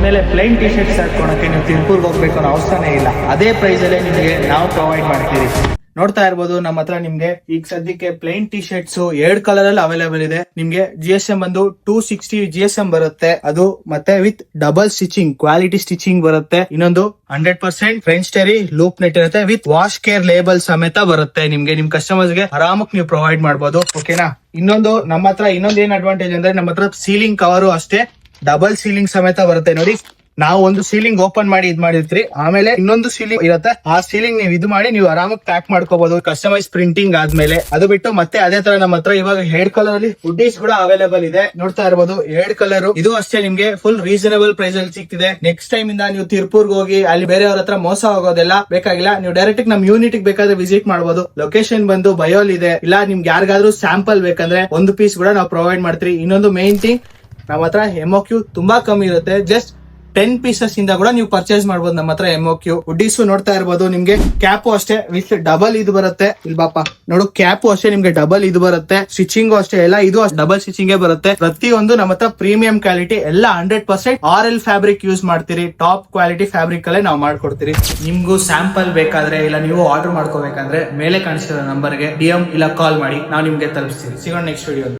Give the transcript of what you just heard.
ಇನ್ಮೇಲೆ plain T shirts ಹಾಕೊಳಕ್ಕೆ ನೀವು ತಿರುಪೂರ್ಗೆ ಹೋಗ್ಬೇಕು ಅನ್ನೋ ಅವಸರನೇ ಇಲ್ಲ. ಅದೇ ಪ್ರೈಸ್ ಅಲ್ಲೇ ನಿಮಗೆ ನಾವು ಪ್ರೊವೈಡ್ ಮಾಡ್ತೀವಿ. ನೋಡ್ತಾ ಇರ್ಬೋದು ನಮ್ಮ ಹತ್ರ ನಿಮ್ಗೆ ಈಗ ಸದ್ಯಕ್ಕೆ ಪ್ಲೈನ್ ಟಿ ಶರ್ಟ್ಸ್ 2 ಕಲರ್ ಅಲ್ಲಿ ಅವೈಲೇಬಲ್ ಇದೆ. ನಿಮ್ಗೆ GSM ಬಂದು 260 GSM ಬರುತ್ತೆ. ಅದು ಮತ್ತೆ with double stitching quality stitching ಬರುತ್ತೆ. ಇನ್ನೊಂದು 100% ಫ್ರೆಂಚ್ ಟೆರಿ ಲೂಪ್ ನೆಟ್ ಇರುತ್ತೆ ವಿತ್ ವಾಶ್ ಕೇರ್ ಲೇಬಲ್ ಸಮೇತ ಬರುತ್ತೆ. ನಿಮ್ಗೆ ನಿಮ್ ಕಸ್ಟಮರ್ಸ್ ಗೆ ಆರಾಮಕ್ಕೆ ನೀವು ಪ್ರೊವೈಡ್ ಮಾಡಬಹುದು. ಓಕೆನಾ. ಇನ್ನೊಂದು ನಮ್ಮ ಹತ್ರ ಇನ್ನೊಂದು ಏನ್ ಅಡ್ವಾಂಟೇಜ್ ಅಂದ್ರೆ ನಮ್ಮ ಹತ್ರ ಸೀಲಿಂಗ್ ಕವರ್ ಅಷ್ಟೇ ಡಬಲ್ ಸೀಲಿಂಗ್ ಸಮೇತ ಬರುತ್ತೆ. ನೋಡಿ, ನಾವು ಒಂದು ಸೀಲಿಂಗ್ ಓಪನ್ ಮಾಡಿ ಇದ್ ಮಾಡಿರ್ತೀರಿ, ಆಮೇಲೆ ಇನ್ನೊಂದು ಸೀಲಿಂಗ್ ಇರುತ್ತೆ. ಆ ಸೀಲಿಂಗ್ ನೀವು ಇದು ಮಾಡಿ ನೀವು ಆರಾಮಾಗಿ ಪ್ಯಾಕ್ ಮಾಡ್ಕೋಬಹುದು ಕಸ್ಟಮೈಸ್ ಪ್ರಿಂಟಿಂಗ್ ಆದ್ಮೇಲೆ. ಅದು ಬಿಟ್ಟು ಮತ್ತೆ ಅದೇ ತರ ನಮ್ಮ ಹತ್ರ ಇವಾಗ 2 ಕಲರ್ ಅಲ್ಲಿ ಹುಡೀಸ್ ಕೂಡ ಅವೈಲೇಬಲ್ ಇದೆ. ನೋಡ್ತಾ ಇರಬಹುದು 2 ಕಲರ್. ಇದು ಅಷ್ಟೇ ನಿಮ್ಗೆ ಫುಲ್ ರೀಸನಬಲ್ ಪ್ರೈಸ್ ಅಲ್ಲಿ ಸಿಗ್ತಿದೆ. ನೆಕ್ಸ್ಟ್ ಟೈಮ್ ಇಂದ ನೀವು ತಿರುಪೂರ್ಗೆ ಹೋಗಿ ಅಲ್ಲಿ ಬೇರೆಯವ್ರ ಹತ್ರ ಮೋಸ ಹೋಗೋದೆಲ್ಲ ಬೇಕಾಗಿಲ್ಲ. ನೀವು ಡೈರೆಕ್ಟ್ ನಮ್ ಯೂನಿಟ್ ಬೇಕಾದ್ರೆ ವಿಸಿಟ್ ಮಾಡಬಹುದು. ಲೊಕೇಶನ್ ಬಂದು ಬಯೋಲ್ ಇದೆ. ಇಲ್ಲ ನಿಮ್ಗೆ ಯಾರಿಗಾದ್ರೂ ಸ್ಯಾಂಪಲ್ ಬೇಕಂದ್ರೆ ಒಂದು ಪೀಸ್ ಕೂಡ ನಾವು ಪ್ರೊವೈಡ್ ಮಾಡ್ತೀವಿ. ಇನ್ನೊಂದು ಮೇನ್ ಥಿಂಗ್, ನಮ್ಮ ಹತ್ರ MOQ ತುಂಬಾ ಕಮ್ಮಿ ಇರುತ್ತೆ. ಜಸ್ಟ್ 10 ಪೀಸಸ್ ಇಂದ ಕೂಡ ನೀವು ಪರ್ಚೇಸ್ ಮಾಡಬಹುದು ನಮ್ಮ ಹತ್ರ MOQ. ಹುಡ್ಡೀಸು ನೋಡ್ತಾ ಇರಬಹುದು. ನಿಮ್ಗೆ ಕ್ಯಾಪು ಅಷ್ಟೇ ವಿತ್ ಡಬಲ್ ಇದು ಬರುತ್ತೆ. ಇಲ್ಲಿ ಬಾಪ ನೋಡು, ಕ್ಯಾಪು ಅಷ್ಟೇ ನಿಮ್ಗೆ ಡಬಲ್ ಇದು ಬರುತ್ತೆ. ಸ್ಟಿಚಿಂಗು ಅಷ್ಟೇ ಎಲ್ಲ ಇದು ಡಬಲ್ ಸ್ಟಿಚಿಂಗ್ ಬರುತ್ತೆ. ಪ್ರತಿಯೊಂದು ನಮ್ಮ ಹತ್ರ ಪ್ರೀಮಿಯಂ ಕ್ವಾಲಿಟಿ ಎಲ್ಲ 100% RL ಫ್ಯಾಬ್ರಿಕ್ ಯೂಸ್ ಮಾಡ್ತೀರಿ. ಟಾಪ್ ಕ್ವಾಲಿಟಿ ಫ್ಯಾಬ್ರಿಕ್ ಅಲ್ಲೇ ನಾವು ಮಾಡ್ಕೊಡ್ತೀರಿ. ನಿಮ್ಗೂ ಸ್ಯಾಂಪಲ್ ಬೇಕಾದ್ರೆ ಇಲ್ಲ ನೀವು ಆರ್ಡರ್ ಮಾಡ್ಕೋಬೇಕಂದ್ರೆ ಮೇಲೆ ಕಾಣಿಸ್ತಿರೋ ನಂಬರ್ಗೆ DM ಇಲ್ಲ ಕಾಲ್ ಮಾಡಿ ನಾವು ನಿಮ್ಗೆ ತಲುಪಿಸ್ತೀವಿ. ಸಿಗೋಣ ನೆಕ್ಸ್ಟ್ ವಿಡಿಯೋ.